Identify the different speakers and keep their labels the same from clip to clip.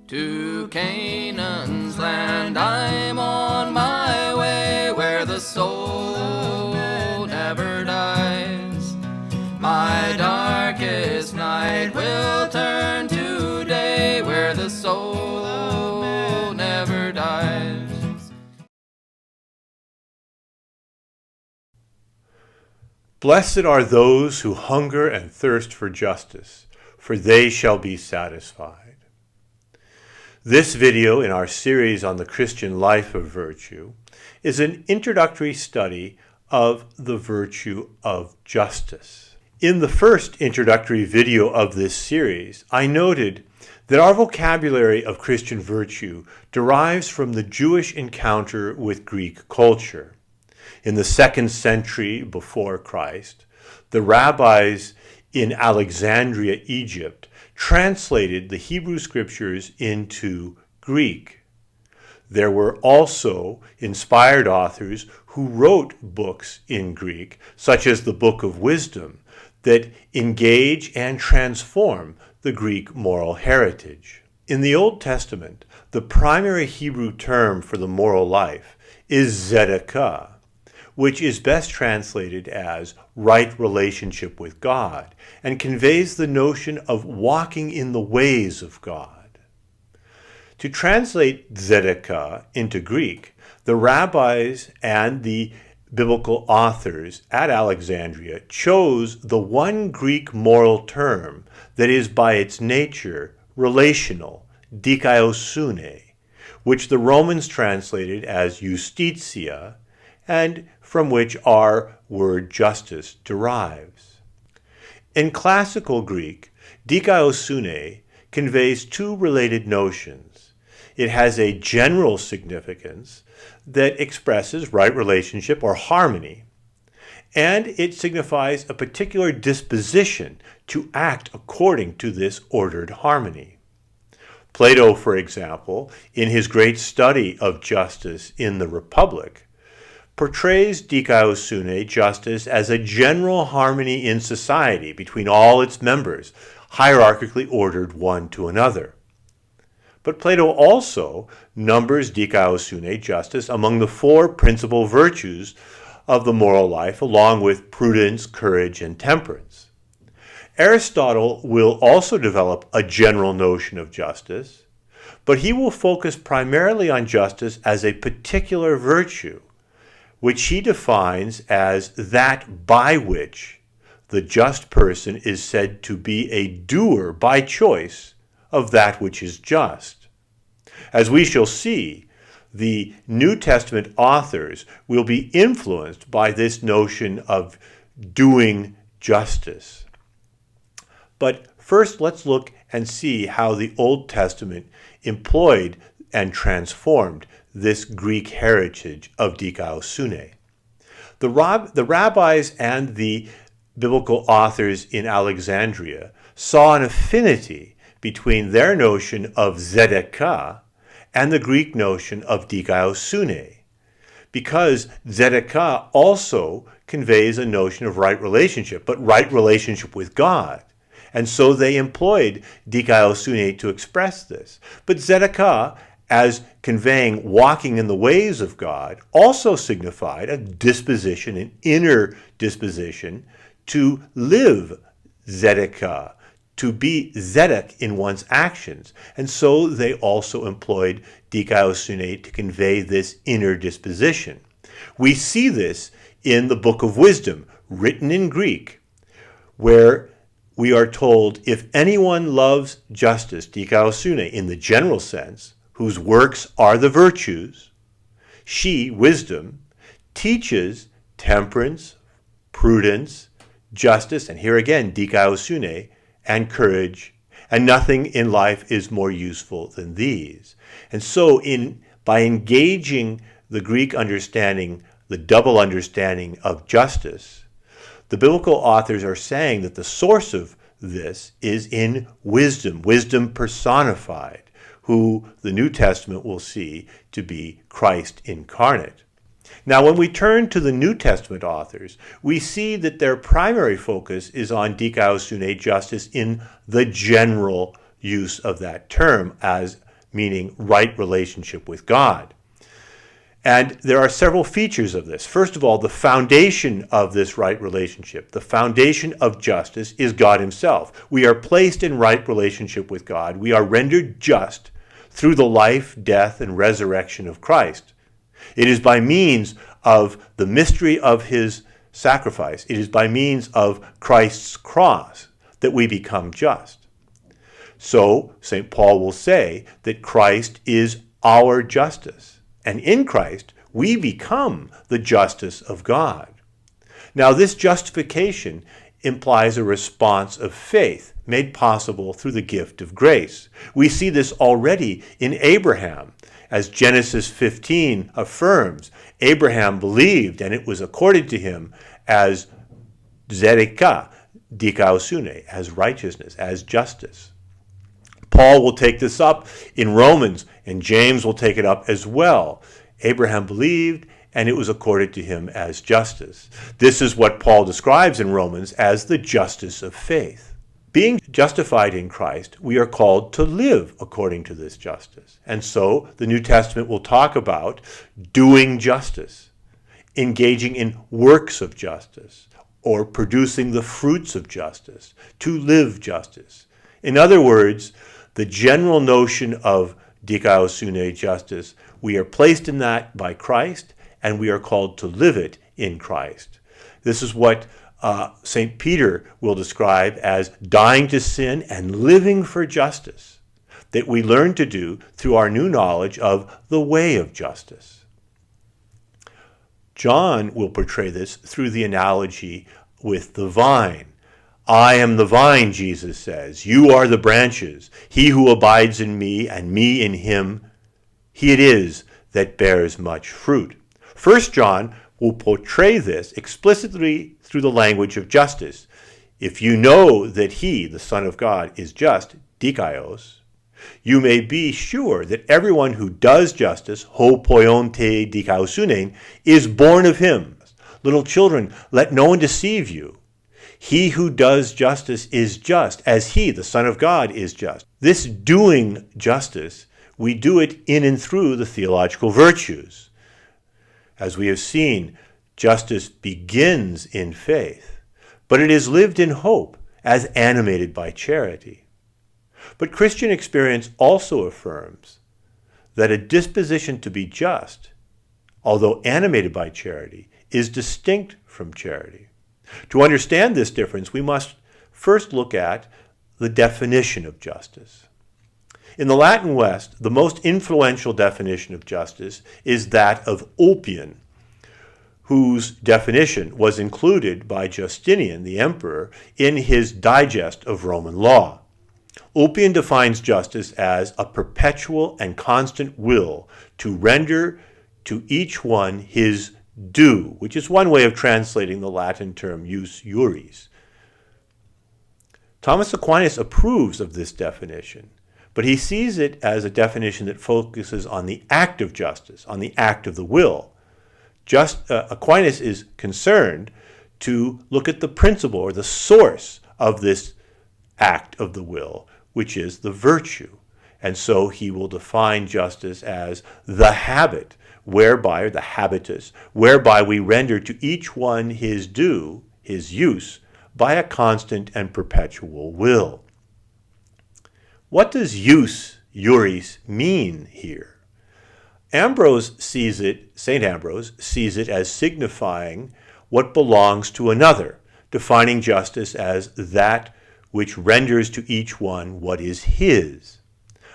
Speaker 1: To Canaan's land I'm on my way, where the soul never dies. My darkest night will turn to day, where the soul never dies.
Speaker 2: Blessed are those who hunger and thirst for justice, for they shall be satisfied. This video in our series on the Christian life of virtue is an introductory study of the virtue of justice. In the first introductory video of this series, I noted that our vocabulary of Christian virtue derives from the Jewish encounter with Greek culture. In the 2nd century before Christ, the rabbis in Alexandria, Egypt, translated the Hebrew scriptures into Greek. There were also inspired authors who wrote books in Greek, such as the Book of Wisdom, that engage and transform the Greek moral heritage. In the Old Testament, the primary Hebrew term for the moral life is tzedakah, which is best translated as right relationship with God, and conveys the notion of walking in the ways of God. To translate tzedakah into Greek, the rabbis and the biblical authors at Alexandria chose the one Greek moral term that is by its nature relational, dikaiosune, which the Romans translated as justitia, and from which our word justice derives. In classical Greek, dikaiosune conveys two related notions. It has a general significance that expresses right relationship or harmony, and it signifies a particular disposition to act according to this ordered harmony. Plato, for example, in his great study of justice in the Republic, portrays dikaiosune justice as a general harmony in society between all its members, hierarchically ordered one to another. But Plato also numbers dikaiosune justice among the 4 principal virtues of the moral life, along with prudence, courage, and temperance. Aristotle will also develop a general notion of justice, but he will focus primarily on justice as a particular virtue, which he defines as that by which the just person is said to be a doer by choice of that which is just. As we shall see, the New Testament authors will be influenced by this notion of doing justice. But first, let's look and see how the Old Testament employed and transformed this Greek heritage of dikaiosune. The rabbis and the biblical authors in Alexandria saw an affinity between their notion of tzedakah and the Greek notion of dikaiosune, because tzedakah also conveys a notion of right relationship, but right relationship with God. And so they employed dikaiosune to express this. But tzedakah, as conveying walking in the ways of God, also signified a disposition, an inner disposition to live tzedakah, to be tzedek in one's actions. And so they also employed dikaiosune to convey this inner disposition. We see this in the Book of Wisdom, written in Greek, where we are told, if anyone loves justice, dikaiosune, in the general sense, whose works are the virtues, she, wisdom, teaches temperance, prudence, justice, and here again, dikaiosune, and courage, and nothing in life is more useful than these. And so by engaging the Greek understanding, the double understanding of justice, the biblical authors are saying that the source of this is in wisdom, wisdom personified, who the New Testament will see to be Christ incarnate. Now, when we turn to the New Testament authors, we see that their primary focus is on dikaiosune justice in the general use of that term as meaning right relationship with God. And there are several features of this. First of all, the foundation of this right relationship, the foundation of justice, is God himself. We are placed in right relationship with God. We are rendered just through the life, death, and resurrection of Christ. It is by means of the mystery of his sacrifice. It is by means of Christ's cross that we become just. So, St. Paul will say that Christ is our justice. And in Christ, we become the justice of God. Now, this justification implies a response of faith made possible through the gift of grace. We see this already in Abraham. As Genesis 15 affirms, Abraham believed, and it was accorded to him as zedekah, dikaosune, as righteousness, as justice. Paul will take this up in Romans, and James will take it up as well. Abraham believed, and it was accorded to him as justice. This is what Paul describes in Romans as the justice of faith. Being justified in Christ, we are called to live according to this justice. And so the New Testament will talk about doing justice, engaging in works of justice, or producing the fruits of justice, to live justice. In other words, the general notion of dikaosune, justice, we are placed in that by Christ, and we are called to live it in Christ. This is what St. Peter will describe as dying to sin and living for justice, that we learn to do through our new knowledge of the way of justice. John will portray this through the analogy with the vine. I am the vine, Jesus says. You are the branches. He who abides in me and me in him, he it is that bears much fruit. 1 John will portray this explicitly through the language of justice. If you know that he, the Son of God, is just, dikaios, you may be sure that everyone who does justice, ho poionte dikaosunen, is born of him. Little children, let no one deceive you. He who does justice is just, as he, the Son of God, is just. This doing justice, we do it in and through the theological virtues. As we have seen, justice begins in faith, but it is lived in hope as animated by charity. But Christian experience also affirms that a disposition to be just, although animated by charity, is distinct from charity. To understand this difference, we must first look at the definition of justice. In the Latin West, the most influential definition of justice is that of Ulpian, whose definition was included by Justinian, the emperor, in his digest of Roman law. Ulpian defines justice as a perpetual and constant will to render to each one his due, which is one way of translating the Latin term jus juris. Thomas Aquinas approves of this definition, but he sees it as a definition that focuses on the act of justice, on the act of the will. Aquinas is concerned to look at the principle or the source of this act of the will, which is the virtue. And so he will define justice as the habit whereby, or the habitus, whereby we render to each one his due, his use, by a constant and perpetual will. What does jus juris mean here? St. Ambrose sees it as signifying what belongs to another, defining justice as that which renders to each one what is his.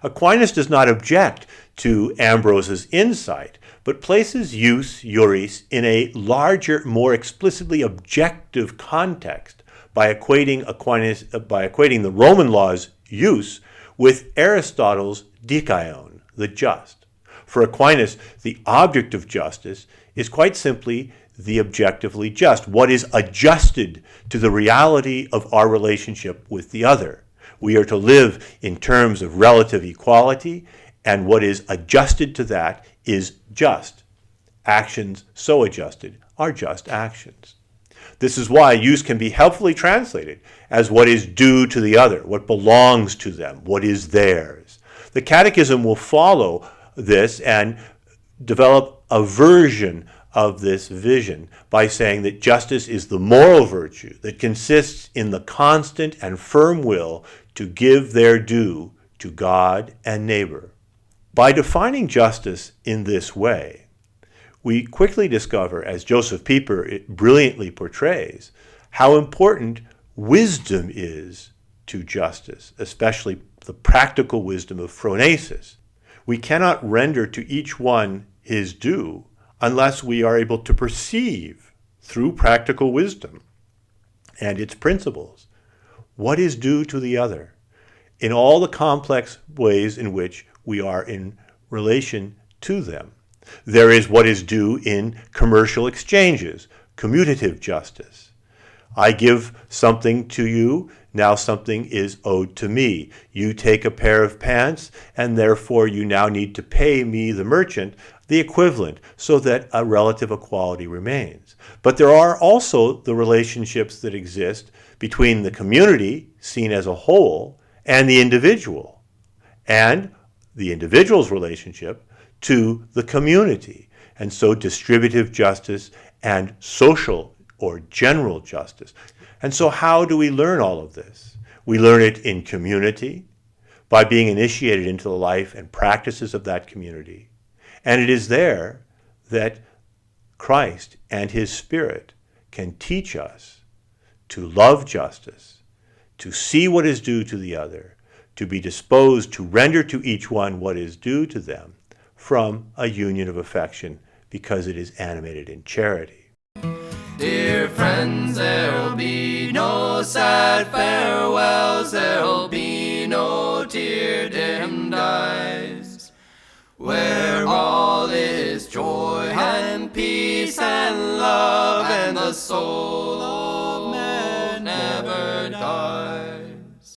Speaker 2: Aquinas does not object to Ambrose's insight, but places jus juris in a larger, more explicitly objective context by equating the Roman law's jus with Aristotle's dikaion, the just. For Aquinas, the object of justice is quite simply the objectively just, what is adjusted to the reality of our relationship with the other. We are to live in terms of relative equality, and what is adjusted to that is just. Actions so adjusted are just actions. This is why jus can be helpfully translated as what is due to the other, what belongs to them, what is theirs. The Catechism will follow this and develop a version of this vision by saying that justice is the moral virtue that consists in the constant and firm will to give their due to God and neighbor. By defining justice in this way, we quickly discover, as Joseph Pieper brilliantly portrays, how important wisdom is to justice, especially the practical wisdom of phronesis. We cannot render to each one his due unless we are able to perceive through practical wisdom and its principles what is due to the other in all the complex ways in which we are in relation to them. There is what is due in commercial exchanges, commutative justice. I give something to you, now something is owed to me. You take a pair of pants, and therefore you now need to pay me, the merchant, the equivalent, so that a relative equality remains. But there are also the relationships that exist between the community, seen as a whole, and the individual, and the individual's relationship to the community. And so distributive justice and social or general justice. And so how do we learn all of this? We learn it in community, by being initiated into the life and practices of that community. And it is there that Christ and his Spirit can teach us to love justice, to see what is due to the other, to be disposed to render to each one what is due to them from a union of affection, because it is animated in charity.
Speaker 1: Dear friends, there'll be no sad farewells, there'll be no tear-dimmed eyes, where all is joy and peace and love, and the soul